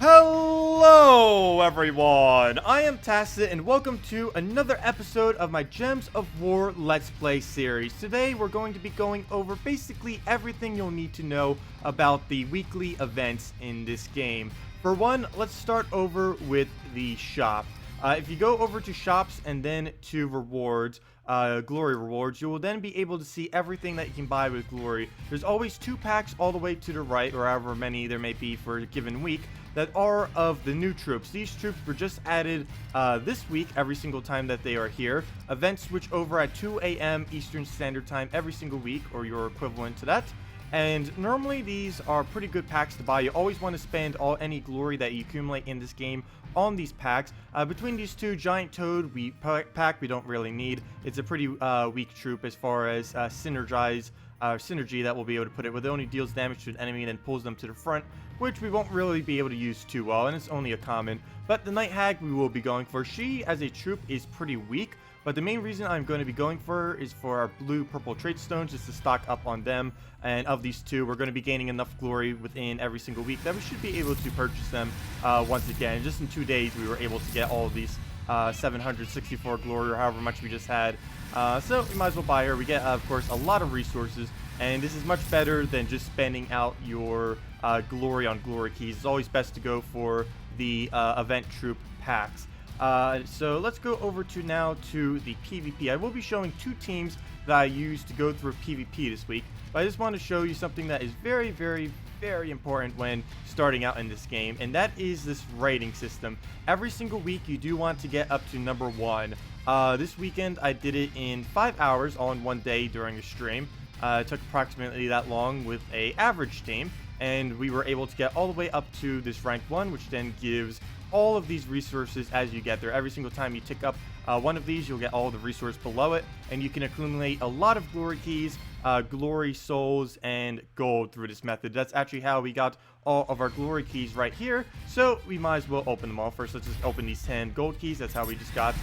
Hello everyone, I am Tacet and welcome to another episode of my Gems of War Let's Play series. Today we're going to be going over basically everything you'll need to know about the weekly events in this game. For one, let's start over with the shop. If you go over to shops and then to rewards, glory rewards, you will then be able to see everything that you can buy with glory. There's always 2 packs all the way to the right, or however many there may be for a given week, that are of the new troops. These troops were just added this week every single time that they are here. Events switch over at 2 a.m. Eastern Standard Time every single week, or your equivalent to that. And normally these are pretty good packs to buy. You always want to spend any glory that you accumulate in this game on these packs. Between these two, Giant Toad pack we don't really need. It's a pretty weak troop as far as synergy that we'll be able to put it with. It only deals damage to an enemy and then pulls them to the front, which we won't really be able to use too well, and it's only a common. But the Night Hag we will be going for. She as a troop is pretty weak, but the main reason I'm going to be going for her is for our blue-purple trait stones, just to stock up on them. And of these two, we're going to be gaining enough glory within every single week that we should be able to purchase them once again. Just in 2 days, we were able to get all of these 764 glory, or however much we just had. So we might as well buy her. We get, of course, a lot of resources, and this is much better than just spending out your glory on glory keys. It's always best to go for the event troop packs. So let's go over to the PvP. I will be showing 2 teams that I used to go through PvP this week, but I just want to show you something that is very, very, very important when starting out in this game, and that is this rating system. Every single week you do want to get up to number 1. This weekend I did it in 5 hours all in one day during a stream. It took approximately that long with a average team, and we were able to get all the way up to this rank 1, which then gives all of these resources as you get there. Every single time you tick up one of these, you'll get all the resource below it, and you can accumulate a lot of glory keys, glory souls, and gold through this method. That's actually how we got all of our glory keys right here, so we might as well open them all. First, let's just open these 10 gold keys. That's how we just got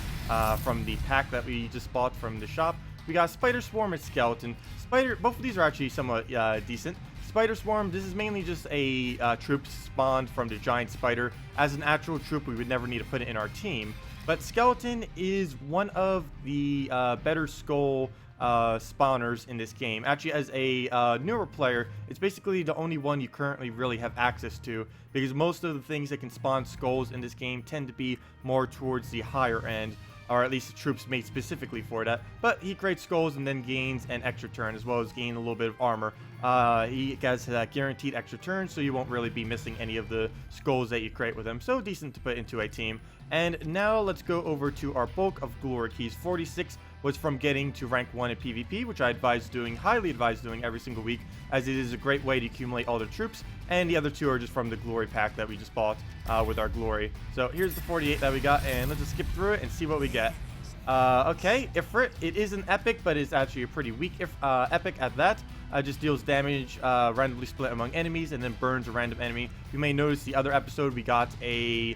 from the pack that we just bought from the shop. We got Spider Swarm and Skeleton. Both of these are actually somewhat decent. Spider Swarm, this is mainly just a troop spawned from the giant spider. As an actual troop, we would never need to put it in our team. But Skeleton is one of the better skull spawners in this game. Actually, as a newer player, it's basically the only one you currently really have access to, because most of the things that can spawn skulls in this game tend to be more towards the higher end, or at least the troops made specifically for that. But he creates skulls and then gains an extra turn, as well as gain a little bit of armor. He has that guaranteed extra turn, so you won't really be missing any of the skulls that you create with him. So decent to put into a team. And now let's go over to our bulk of glory keys. 46 was from getting to rank 1 in PvP, which I highly advise doing every single week, as it is a great way to accumulate all the troops. And the other 2 are just from the glory pack that we just bought with our glory. So here's the 48 that we got, and let's just skip through it and see what we get. Okay, Ifrit. It is an epic, but it's actually a pretty weak epic at that. Just deals damage randomly split among enemies and then burns a random enemy. You may notice the other episode we got a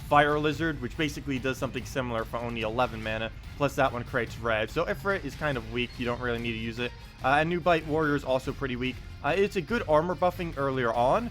fire lizard, which basically does something similar for only 11 mana, plus that one creates red. So Ifrit is kind of weak. You don't really need to use it. And New Bite Warrior is also pretty weak. It's a good armor buffing earlier on.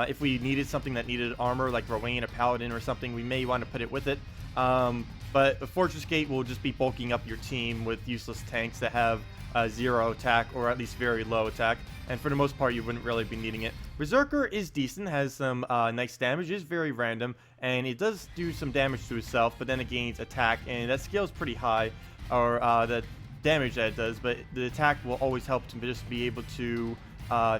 If we needed something that needed armor, like Rowan, a Paladin, or something, we may want to put it with it. But the Fortress Gate will just be bulking up your team with useless tanks that have 0 attack, or at least very low attack, and for the most part you wouldn't really be needing it. Berserker is decent, has some nice damage, is very random, and it does do some damage to itself, but then it gains attack, and that scale is pretty high, or the damage that it does, but the attack will always help to just be able to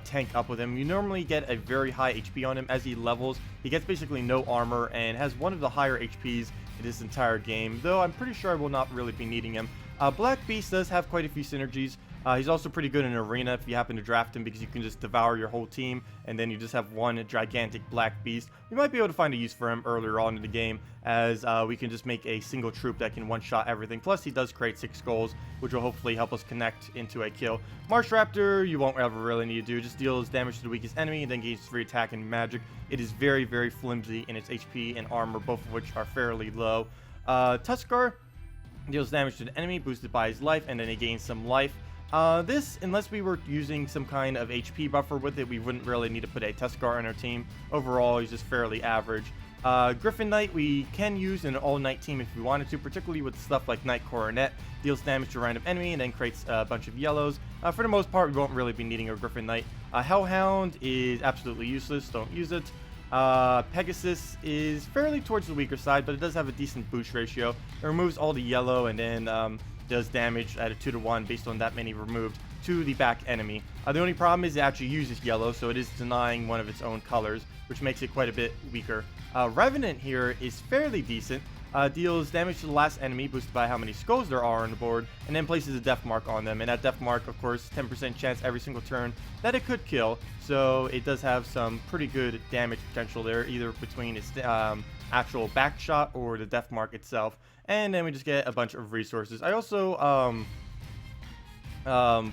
tank up with him. You normally get a very high HP on him. As he levels, he gets basically no armor and has one of the higher HPs in this entire game, though I'm pretty sure I will not really be needing him. Black Beast does have quite a few synergies. He's also pretty good in Arena if you happen to draft him, because you can just devour your whole team, and then you just have one gigantic Black Beast. You might be able to find a use for him earlier on in the game, as we can just make a single troop that can one-shot everything. Plus, he does create 6 skulls, which will hopefully help us connect into a kill. Marsh Raptor, you won't ever really need to do. Just deals damage to the weakest enemy, and then gains free attack and magic. It is very, very flimsy in its HP and armor, both of which are fairly low. Tuskar deals damage to the enemy, boosted by his life, and then he gains some life. This, unless we were using some kind of HP buffer with it, we wouldn't really need to put a Tuskar on our team. Overall, he's just fairly average. Griffin Knight we can use in an all-Knight team if we wanted to, particularly with stuff like Knight Coronet. Deals damage to a random enemy and then creates a bunch of yellows. For the most part, we won't really be needing a Griffin Knight. Hellhound is absolutely useless, don't use it. Pegasus is fairly towards the weaker side, but it does have a decent boost ratio. It removes all the yellow and then does damage at a 2-to-1 based on that many removed to the back enemy. The only problem is it actually uses yellow, so it is denying one of its own colors, which makes it quite a bit weaker. Revenant here is fairly decent. Deals damage to the last enemy, boosted by how many skulls there are on the board, and then places a death mark on them. And that death mark, of course, 10% chance every single turn that it could kill. So it does have some pretty good damage potential there, either between its actual back shot or the death mark itself. And then we just get a bunch of resources. I also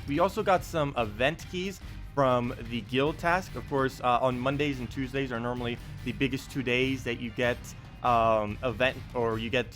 we also got some event keys from the guild task. Of course, on Mondays and Tuesdays are normally the biggest 2 days that you get event, or you get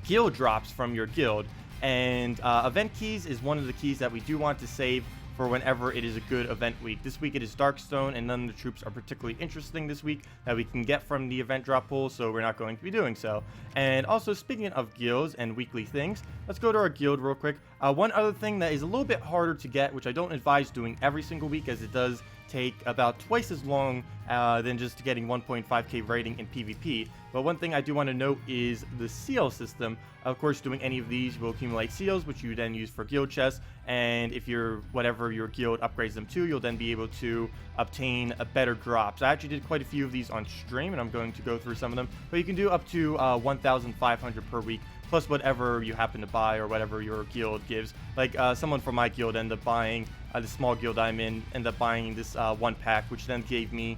guild drops from your guild. And event keys is one of the keys that we do want to save for whenever it is a good event week. This week it is Darkstone, and none of the troops are particularly interesting this week that we can get from the event drop pool, so we're not going to be doing so. And also, speaking of guilds and weekly things, let's go to our guild real quick. One other thing that is a little bit harder to get, which I don't advise doing every single week, as it does take about twice as long than just getting 1.5k rating in PvP. But one thing I do want to note is the seal system. Of course, doing any of these will accumulate seals, which you then use for guild chests. And if whatever your guild upgrades them to, you'll then be able to obtain a better drops. I actually did quite a few of these on stream, and I'm going to go through some of them. But you can do up to 1,500 per week, plus whatever you happen to buy or whatever your guild gives. Like someone from my guild ended up buying, the small guild I'm in, ended up buying this one pack, which then gave me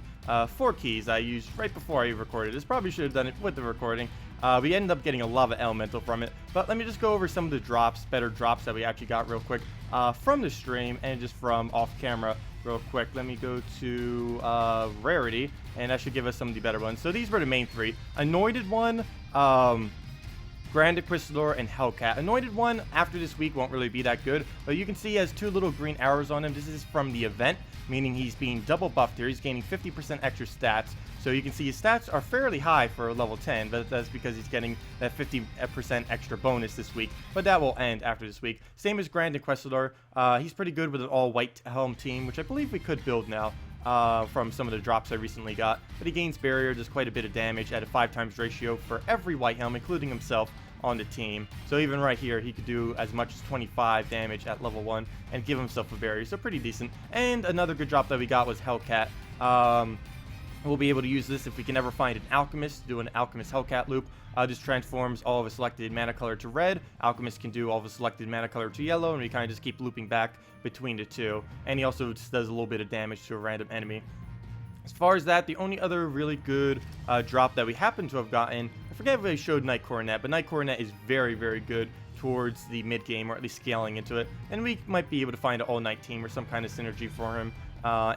4 keys I used right before I recorded this. Probably should have done it with the recording. We ended up getting a lava elemental from it. But let me just go over some of the drops, better drops that we actually got real quick from the stream and just from off camera real quick. Let me go to rarity, and that should give us some of the better ones. So these were the main 3. Anointed one, Grand Inquisitor, and Hellcat. Anointed one after this week won't really be that good, but you can see he has 2 little green arrows on him. This is from the event, meaning he's being double buffed here. He's gaining 50% extra stats. So you can see his stats are fairly high for level 10, but that's because he's getting that 50% extra bonus this week. But that will end after this week. Same as Grand Inquisitor. He's pretty good with an all-white helm team, which I believe we could build now. From some of the drops I recently got, but he gains barrier, does quite a bit of damage at a 5x ratio for every white helm, including himself on the team. So even right here, he could do as much as 25 damage at level 1 and give himself a barrier, so pretty decent. And another good drop that we got was Hellcat. We'll be able to use this if we can ever find an Alchemist, do an Alchemist Hellcat loop. This transforms all of a selected mana color to red. Alchemist can do all of a selected mana color to yellow, and we kind of just keep looping back between the two. And he also just does a little bit of damage to a random enemy. As far as that, the only other really good drop that we happen to have gotten, I forget if I showed Knight Coronet, but Knight Coronet is very, very good towards the mid-game, or at least scaling into it. And we might be able to find an all-Knight team or some kind of synergy for him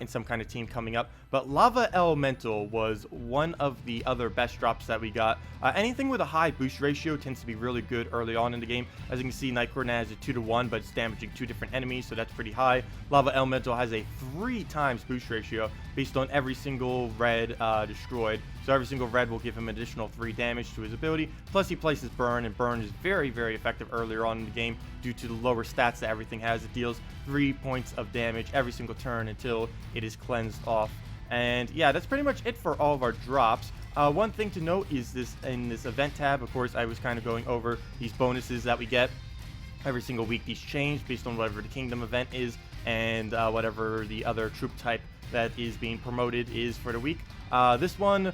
in some kind of team coming up. But Lava Elemental was one of the other best drops that we got. Anything with a high boost ratio tends to be really good early on in the game. As you can see, Knight Coronet has a 2-to-1, but it's damaging 2 different enemies, so that's pretty high. Lava Elemental has a 3x boost ratio based on every single red destroyed. So every single red will give him additional 3 damage to his ability. Plus he places Burn, and Burn is very, very effective earlier on in the game due to the lower stats that everything has. It deals 3 points of damage every single turn until it is cleansed off. And yeah, that's pretty much it for all of our drops. One thing to note is this in this event tab, of course, I was kind of going over these bonuses that we get every single week. These change based on whatever the kingdom event is and whatever the other troop type that is being promoted is for the week. This one,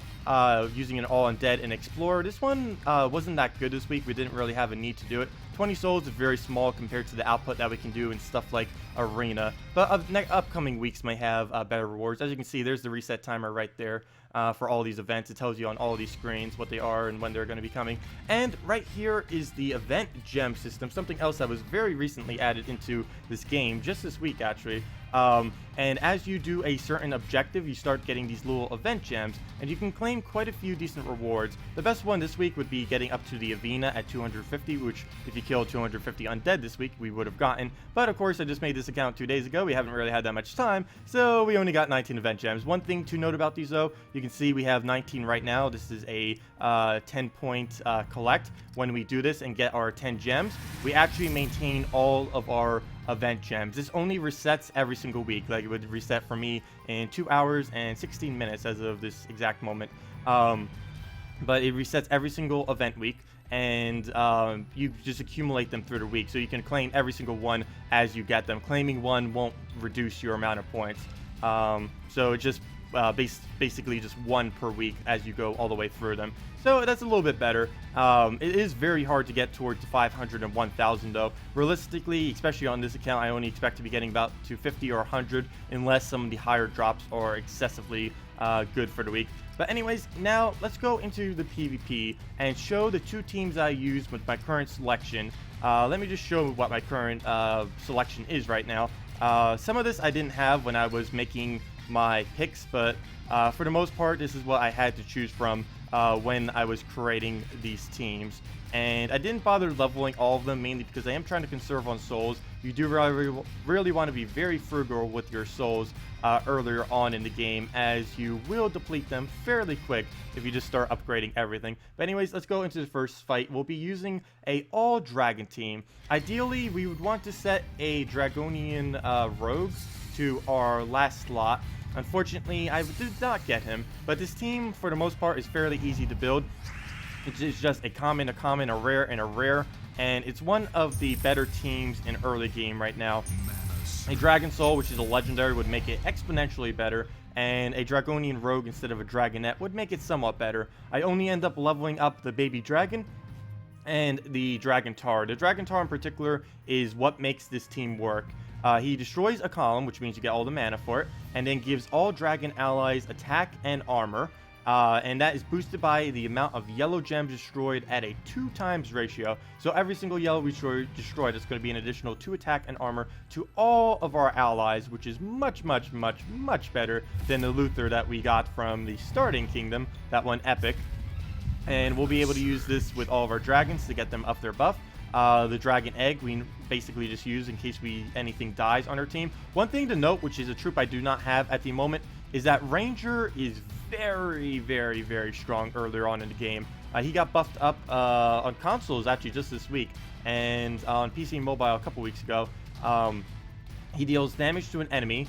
using an all undead and explorer, this one wasn't that good this week. We didn't really have a need to do it. 20 souls is very small compared to the output that we can do in stuff like arena, but upcoming weeks may have better rewards. As you can see, there's the reset timer right there for all these events. It tells you on all these screens what they are and when they're going to be coming. And right here is the event gem system, something else that was very recently added into this game, just this week actually. And as you do a certain objective, you start getting these little event gems, and you can claim quite a few decent rewards. The best one this week would be getting up to the Avena at 250, which if you kill 250 undead this week, we would have gotten. But of course, I just made this account 2 days ago. We haven't really had that much time, so we only got 19 event gems. One thing to note about these though, you can see we have 19 right now. This is a 10-point collect. When we do this and get our 10 gems, we actually maintain all of our event gems. This only resets every single week. Like, it would reset for me in 2 hours and 16 minutes as of this exact moment. But it resets every single event week, and you just accumulate them through the week, so you can claim every single one as you get them. Claiming one won't reduce your amount of points, so it just basically just one per week as you go all the way through them. So that's a little bit better. It is very hard to get towards 500 and 1000 though. Realistically, especially on this account, I only expect to be getting about 250 or 100 unless some of the higher drops are excessively good for the week. But anyways, now let's go into the PvP and show the two teams I use with my current selection. Let me just show what my current selection is right now. Some of this I didn't have when I was making my picks, but for the most part, this is what I had to choose from when I was creating these teams. And I didn't bother leveling all of them, mainly because I am trying to conserve on souls. You do really want to be very frugal with your souls earlier on in the game, as you will deplete them fairly quick if you just start upgrading everything. But anyways, let's go into the first fight. We'll be using a all dragon team. Ideally, we would want to set a Dragonian rogue to our last slot. Unfortunately, I did not get him, but this team for the most part is fairly easy to build. It's just a common, a rare, and a rare, and it's one of the better teams in early game right now. A Dragon Soul, which is a legendary, would make it exponentially better, and a Dragonian Rogue instead of a Dragonette would make it somewhat better. I only end up leveling up the Baby Dragon and the Dragon Tar. The Dragon Tar in particular is what makes this team work. He destroys a column, which means you get all the mana for it, and then gives all dragon allies attack and armor. And that is boosted by the amount of yellow gems destroyed at a 2x ratio. So every single yellow we destroyed is going to be an additional 2 attack and armor to all of our allies, which is much better than the Luther that we got from the starting kingdom, that one epic. And we'll be able to use this with all of our dragons to get them up their buff. The dragon egg we basically just use in case anything dies on our team. One thing to note, which is a troop I do not have at the moment, is that Ranger is very strong earlier on in the game. He got buffed up on consoles actually just this week, and on PC and mobile a couple weeks ago. He deals damage to an enemy,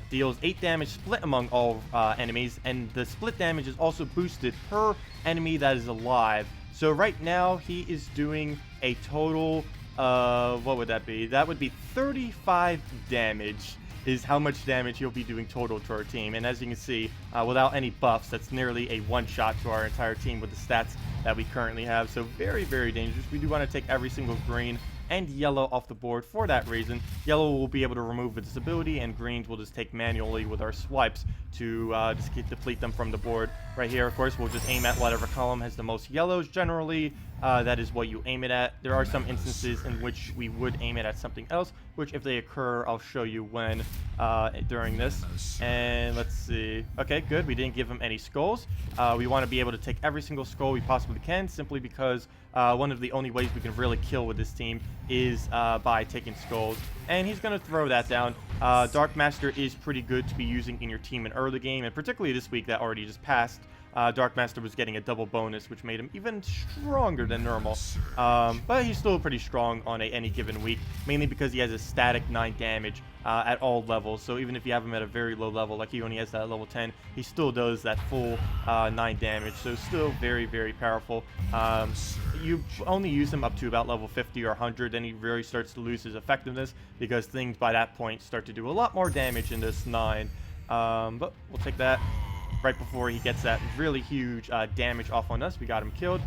deals 8 damage split among all enemies, and the split damage is also boosted per enemy that is alive. So right now he is doing a total what would that be? That would be 35 damage is how much damage he'll be doing total to our team. And as you can see, without any buffs, that's nearly a one-shot to our entire team with the stats that we currently have. So very dangerous. We do want to take every single green and yellow off the board for that reason. Yellow will be able to remove with disability, and greens will just take manually with our swipes to just deplete them from the board. Right here, of course, we'll just aim at whatever column has the most yellows. Generally, that is what you aim it at. There are some instances in which we would aim it at something else, which if they occur, I'll show you when during this. And let's see. Okay, good. We didn't give him any skulls. We want to be able to take every single skull we possibly can, simply because one of the only ways we can really kill with this team is by taking skulls. And he's going to throw that down. Dark Master is pretty good to be using in your team in early game, and particularly this week that already just passed. Dark Master was getting a double bonus, which made him even stronger than normal. But he's still pretty strong on any given week, mainly because he has a static 9 damage at all levels. So even if you have him at a very low level, like he only has that level 10, he still does that full 9 damage. So still very powerful. You only use him up to about level 50 or 100, then he really starts to lose his effectiveness, because things by that point start to do a lot more damage in this 9. But we'll take that. Right before he gets that really huge damage off on us, we got him killed.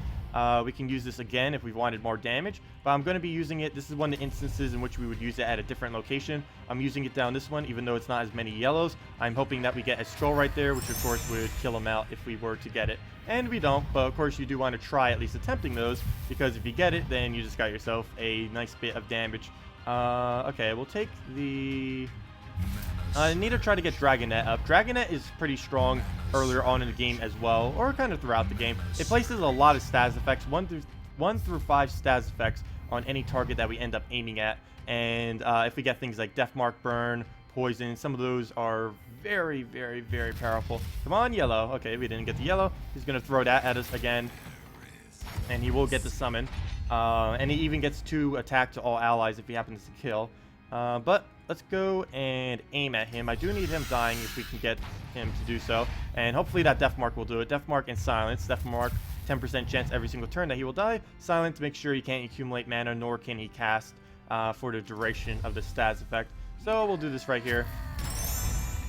We can use this again if we wanted more damage, but I'm going to be using it. This is one of the instances in which we would use it at a different location. I'm using it down this one, even though it's not as many yellows. I'm hoping that we get a skull right there, which of course would kill him out if we were to get it. And we don't, but of course you do want to try at least attempting those, because if you get it, then you just got yourself a nice bit of damage. Okay, we'll take the I need to try to get Dragonet up. Dragonet is pretty strong earlier on in the game as well, or kind of throughout the game. It places a lot of status effects, 1 through 5 status effects on any target that we end up aiming at. And if we get things like Death Mark, Burn, Poison, some of those are very, very, very powerful. Come on, yellow. Okay, we didn't get the yellow. He's going to throw that at us again. And he will get the summon. And he even gets 2 attack to all allies if he happens to kill. But let's go and aim at him. I do need him dying if we can get him to do so. And hopefully that Death Mark will do it. Death Mark and Silence. Death Mark, 10% chance every single turn that he will die. Silence, make sure he can't accumulate mana, nor can he cast for the duration of the stats effect. So we'll do this right here.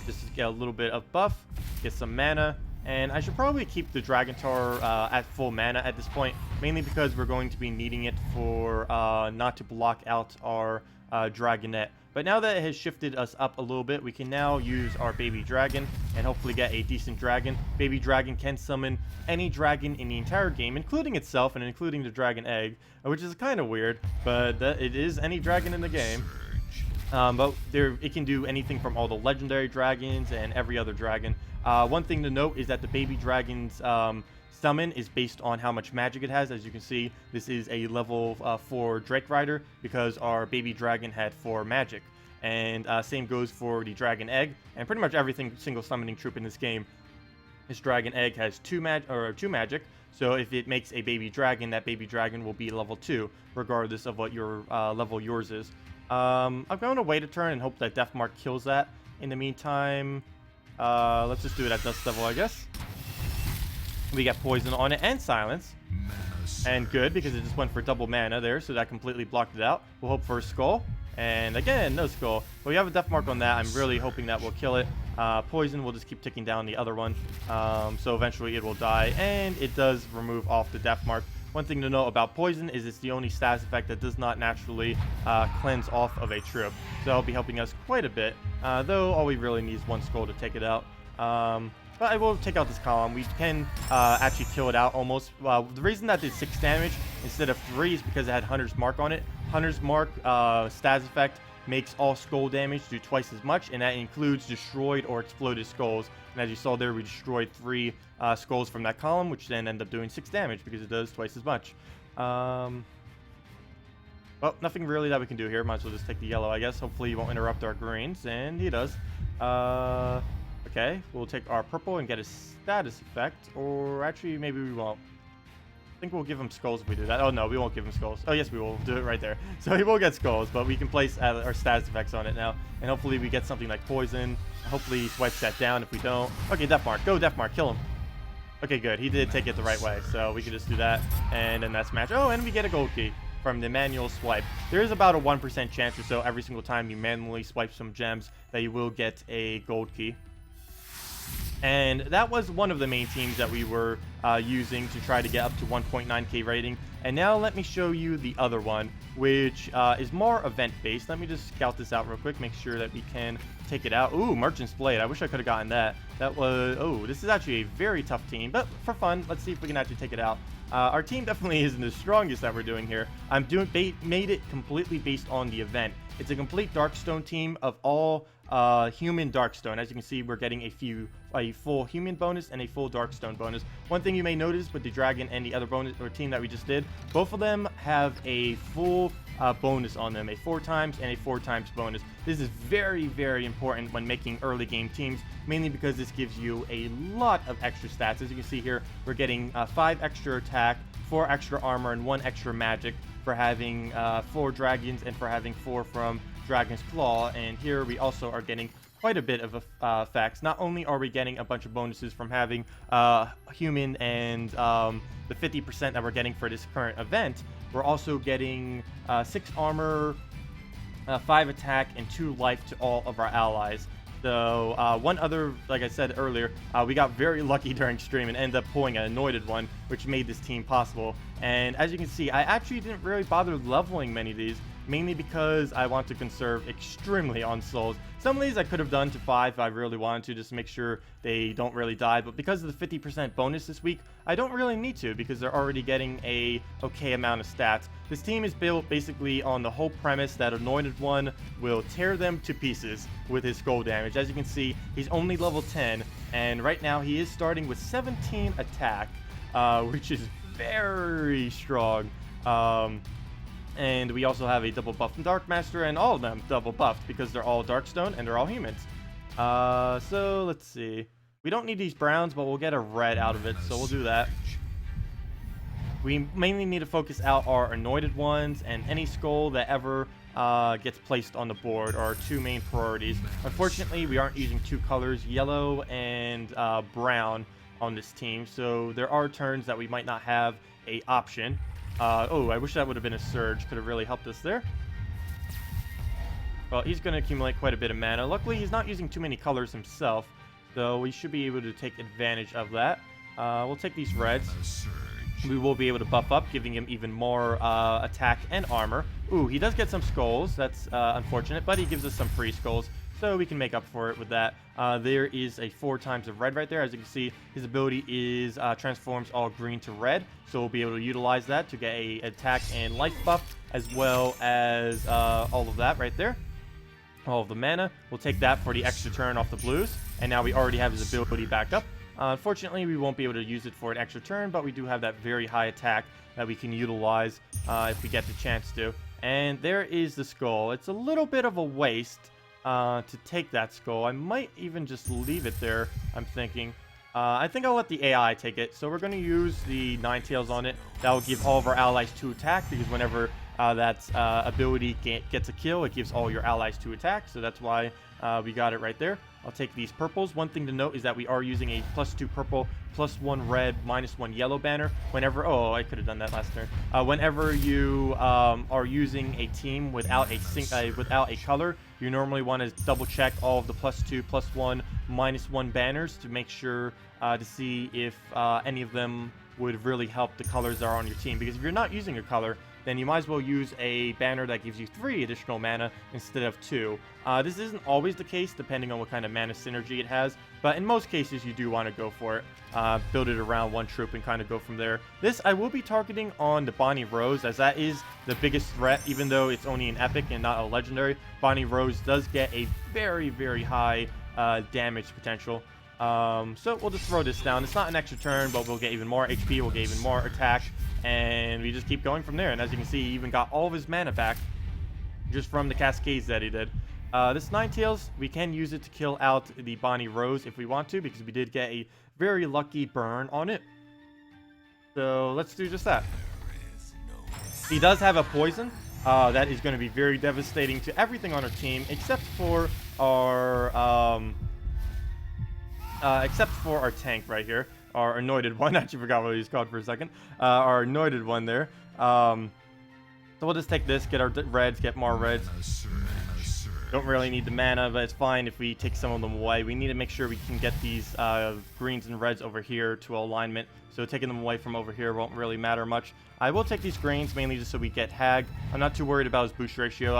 Just to get a little bit of buff, get some mana. And I should probably keep the Dragon Tower at full mana at this point, mainly because we're going to be needing it for not to block out our Dragonet. But now that it has shifted us up a little bit, we can now use our Baby Dragon and hopefully get a decent dragon. Baby Dragon can summon any dragon in the entire game, including itself and including the Dragon Egg, which is kind of weird, but it is any dragon in the game. But it can do anything from all the legendary dragons and every other dragon. One thing to note is that the Baby Dragon's summon is based on how much magic it has. As you can see, this is a level 4 Drake Rider because our Baby Dragon had 4 magic. And same goes for the Dragon Egg and pretty much every single summoning troop in this game. This Dragon Egg has 2 magic. So if it makes a Baby Dragon, that Baby Dragon will be level 2, regardless of what your level yours is. I'm going to wait a turn and hope that Death Mark kills that. In the meantime, let's just do it at dust level, I guess. We get Poison on it and Silence. And good, because it just went for double mana there, so that completely blocked it out. We'll hope for a Skull. And again, no Skull. But we have a Death Mark on that. I'm really hoping that will kill it. Poison will just keep ticking down the other one. So eventually it will die. And it does remove off the Death Mark. One thing to know about Poison is it's the only status effect that does not naturally cleanse off of a troop. So it'll be helping us quite a bit. Though all we really need is 1 Skull to take it out. But I will take out this column. We can actually kill it out almost. The reason that did 6 damage instead of 3 is because it had Hunter's Mark on it. Hunter's Mark status effect makes all skull damage do twice as much, and that includes destroyed or exploded skulls. And as you saw there, we destroyed 3 skulls from that column, which then end up doing 6 damage because it does twice as much. Well, nothing really that we can do here. Might as well just take the yellow, I guess. Hopefully he won't interrupt our greens, and he does. Okay, we'll take our purple and get a status effect, or actually maybe we won't. I think we'll give him skulls if we do that. Oh no, we won't give him skulls. Oh yes, we will. Do it right there. So he will get skulls, but we can place our status effects on it now, and hopefully we get something like poison. Hopefully he swipes that down. If we don't, okay, Death Mark, go Death Mark, kill him. Okay, good. He did take it the right way, so we can just do that, and then that's match. Oh, and we get a gold key from the manual swipe. There is about a 1% chance or so every single time you manually swipe some gems that you will get a gold key. And that was one of the main teams that we were using to try to get up to 1.9k rating. And now let me show you the other one, which is more event-based. Let me just scout this out real quick, make sure that we can take it out. Ooh, Merchant's Blade. I wish I could have gotten that. That was... Oh, this is actually a very tough team, but for fun, let's see if we can actually take it out. Our team definitely isn't the strongest that we're doing here. Made it completely based on the event. It's a complete Darkstone team of all human Darkstone. As you can see, we're getting a full human bonus and a full Darkstone bonus. One thing you may notice with the dragon and the other bonus or team that we just did, both of them have a full bonus on them, a 4 times and a 4 times bonus. This is very, very important when making early game teams, mainly because this gives you a lot of extra stats. As you can see here, we're getting 5 extra attack, 4 extra armor, and 1 extra magic for having 4 dragons and for having 4 from Dragon's Claw. And here we also are getting quite a bit of effects. Not only are we getting a bunch of bonuses from having human and the 50% that we're getting for this current event, we're also getting 6 armor, 5 attack, and 2 life to all of our allies. So one other, like I said earlier, we got very lucky during stream and ended up pulling an anointed one, which made this team possible. And as you can see, I actually didn't really bother leveling many of these. mainly because I want to conserve extremely on souls. Some of these I could have done to 5 if I really wanted to, just to make sure they don't really die, but because of the 50% bonus this week, I don't really need to because they're already getting a okay amount of stats. This team is built basically on the whole premise that Anointed One will tear them to pieces with his skull damage. As you can see, he's only level 10, and right now he is starting with 17 attack, which is very strong. And we also have a double buff from Dark Master, and all of them double buffed because they're all Darkstone and they're all humans. So let's see. We don't need these browns, but we'll get a red out of it, so we'll do that. We mainly need to focus out our Anointed Ones, and any skull that ever gets placed on the board are our two main priorities. Unfortunately, we aren't using two colors, yellow and brown, on this team, so there are turns that we might not have a option. Oh, I wish that would have been a surge. Could have really helped us there. Well, he's going to accumulate quite a bit of mana. Luckily, he's not using too many colors himself, so we should be able to take advantage of that. We'll take these reds. We will be able to buff up, giving him even more attack and armor. Ooh, he does get some skulls. That's unfortunate, but he gives us some free skulls, so we can make up for it with that. There is a 4 times of red right there. As you can see, his ability is transforms all green to red, so we'll be able to utilize that to get a attack and life buff, as well as all of that right there. All of the mana. We'll take that for the extra turn off the blues, and now we already have his ability back up. Unfortunately, we won't be able to use it for an extra turn, but we do have that very high attack that we can utilize if we get the chance to. And there is the skull. It's a little bit of a waste to take that skull. I might even just leave it there, I'm thinking. I think I'll let the AI take it. So we're going to use the Ninetales on it. That will give all of our allies 2 attack, because whenever that ability gets a kill, it gives all your allies 2 attack. So that's why we got it right there. I'll take these purples. One thing to note is that we are using a +2 purple, +1 red, -1 yellow banner. Whenever, oh, I could have done that last turn. Whenever you are using a team without a color, you normally want to double check all of the +2, +1, -1 banners to make sure to see if any of them would really help the colors that are on your team. Because if you're not using a color, then you might as well use a banner that gives you 3 additional mana instead of 2. This isn't always the case, depending on what kind of mana synergy it has, but in most cases you do want to go for it. Build it around one troop and kind of go from there. This I will be targeting on the Bonnie Rose, as that is the biggest threat, even though it's only an epic and not a legendary. Bonnie Rose does get a very, very high damage potential. So we'll just throw this down. It's not an extra turn, but we'll get even more HP, we'll get even more attack, and we just keep going from there. And as you can see, he even got all of his mana back just from the cascades that he did. This Ninetales, we can use it to kill out the Bonnie Rose if we want to, because we did get a very lucky burn on it. So let's do just that. He does have a poison. That is going to be very devastating to everything on our team, except for our tank right here, our Anointed One. I actually forgot what he's called for a second. Our Anointed One there. So we'll just take this, get our reds, get more reds. Don't really need the mana, but it's fine if we take some of them away. We need to make sure we can get these greens and reds over here to alignment. So taking them away from over here won't really matter much. I will take these greens mainly just so we get Hag. I'm not too worried about his boost ratio.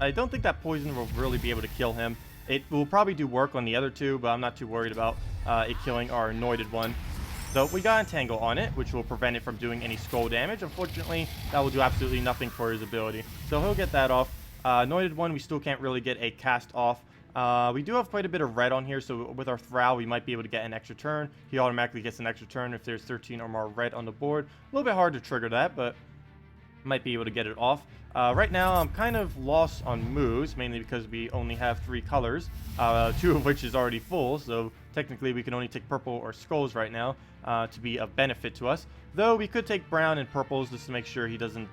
I don't think that poison will really be able to kill him. It will probably do work on the other two, but I'm not too worried about it killing our Anointed One. So we got Entangle on it, which will prevent it from doing any skull damage. Unfortunately, that will do absolutely nothing for his ability. So he'll get that off. Anointed One, we still can't really get a cast off. We do have quite a bit of red on here, so with our Thrall, we might be able to get an extra turn. He automatically gets an extra turn if there's 13 or more red on the board. A little bit hard to trigger that, but might be able to get it off. Right now, I'm kind of lost on moves, mainly because we only have 3 colors, 2 of which is already full, so technically we can only take purple or skulls right now to be of benefit to us. Though we could take brown and purples just to make sure he doesn't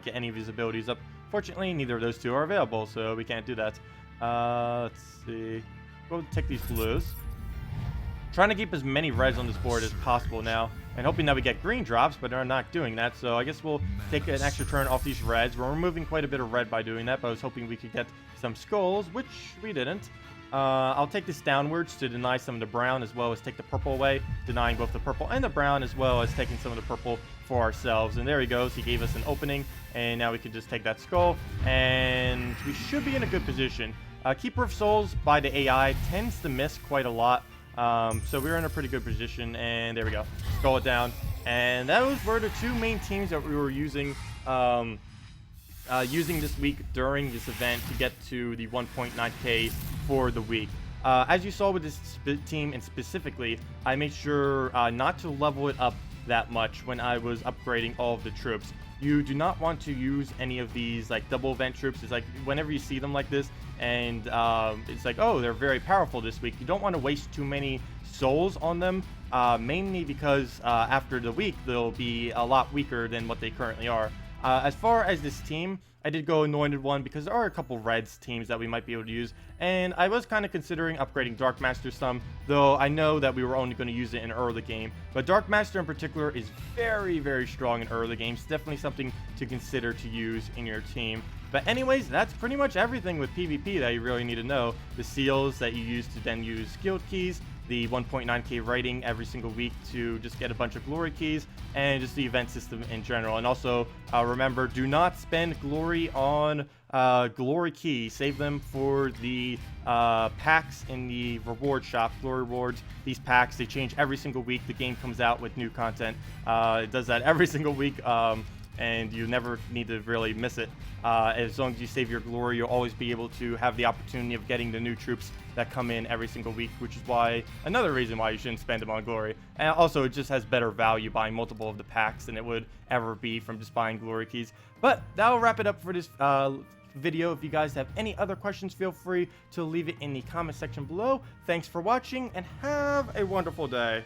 get any of his abilities up. Fortunately, neither of those 2 are available, so we can't do that. Let's see. We'll take these blues. Trying to keep as many reds on this board as possible now, and hoping that we get green drops, but they're not doing that, so I guess we'll take an extra turn off these reds. We're removing quite a bit of red by doing that, but I was hoping we could get some skulls, which we didn't. I'll take this downwards to deny some of the brown, as well as take the purple away, denying both the purple and the brown, as well as taking some of the purple for ourselves. And there he goes. He gave us an opening, and now we can just take that skull, and we should be in a good position. Keeper of Souls by the AI tends to miss quite a lot, so we're in a pretty good position, and there we go. Skull it down. And those were the two main teams that we were using this week during this event to get to the 1.9k for the week. As you saw with this team, and specifically, I made sure not to level it up that much when I was upgrading all of the troops. You do not want to use any of these like double event troops. It's like whenever you see them like this, and it's like, oh, they're very powerful this week, you don't want to waste too many souls on them, mainly because after the week they'll be a lot weaker than what they currently are. As far as this team, I did go Anointed One because there are a couple Reds teams that we might be able to use, and I was kind of considering upgrading Dark Master some, though I know that we were only going to use it in early game. But Dark Master in particular is very, very strong in early games. Definitely something to consider to use in your team. But anyways, that's pretty much everything with PvP that you really need to know. The seals that you use to then use guild keys, the 1.9k rating every single week to just get a bunch of glory keys, and just the event system in general. And also remember, do not spend glory on glory key. Save them for the packs in the reward shop, glory rewards. These packs, they change every single week. The game comes out with new content. It does that every single week, and you never need to really miss it. As long as you save your glory, you'll always be able to have the opportunity of getting the new troops that come in every single week, which is why another reason why you shouldn't spend them on glory. And also, it just has better value buying multiple of the packs than it would ever be from just buying glory keys. But that'll wrap it up for this video. If you guys have any other questions, feel free to leave it in the comment section below. Thanks for watching, and have a wonderful day.